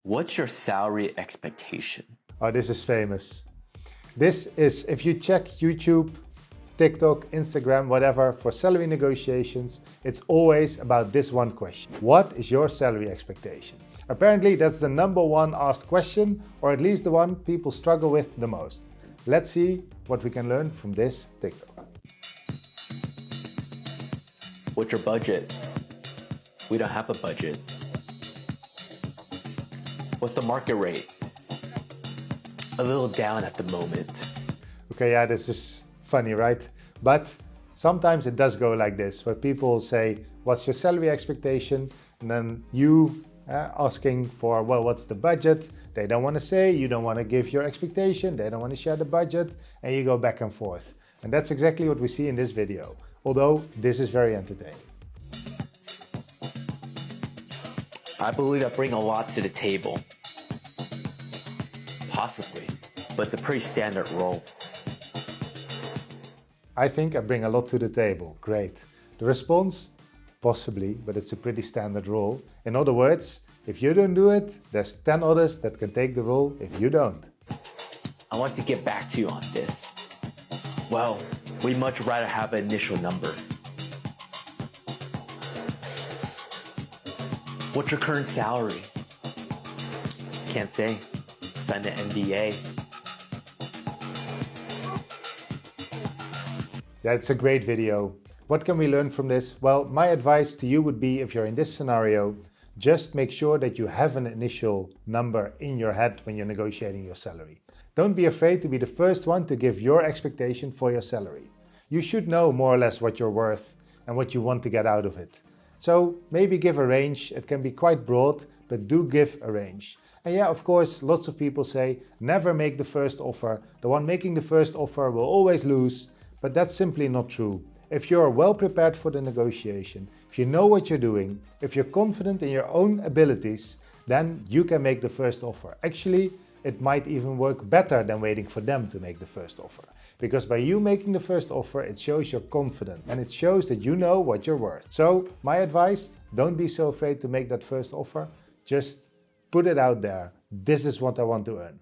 What's your salary expectation? Oh, this is famous. This is, if you check YouTube, TikTok, Instagram, whatever, for salary negotiations, it's always about this one question. What is your salary expectation? Apparently, that's the #1 asked question, or at least the one people struggle with the most. Let's see what we can learn from this TikTok. What's your budget? We don't have a budget. What's the market rate? A little down at the moment. Okay, yeah, this is funny, right? But sometimes it does go like this, where people say, what's your salary expectation? And then you asking for, well, what's the budget? They don't want to say, you don't want to give your expectation, they don't want to share the budget, and you go back and forth. And that's exactly what we see in this video, although this is very entertaining. I believe I bring a lot to the table. Possibly, but it's a pretty standard role. I think I bring a lot to the table. Great. The response? Possibly, but it's a pretty standard role. In other words, if you don't do it, there's 10 others that can take the role if you don't. I want to get back to you on this. Well, we'd much rather have an initial number. What's your current salary? Can't say. Sign the NDA. Yeah, it's a great video. What can we learn from this? Well, my advice to you would be, if you're in this scenario, just make sure that you have an initial number in your head when you're negotiating your salary. Don't be afraid to be the first one to give your expectation for your salary. You should know more or less what you're worth and what you want to get out of it. So maybe give a range. It can be quite broad, but do give a range. And yeah, of course, lots of people say, never make the first offer. The one making the first offer will always lose, but that's simply not true. If you're well prepared for the negotiation, if you know what you're doing, if you're confident in your own abilities, then you can make the first offer. Actually, it might even work better than waiting for them to make the first offer. Because by you making the first offer, it shows you're confident and it shows that you know what you're worth. So my advice, don't be so afraid to make that first offer. Just put it out there. This is what I want to earn.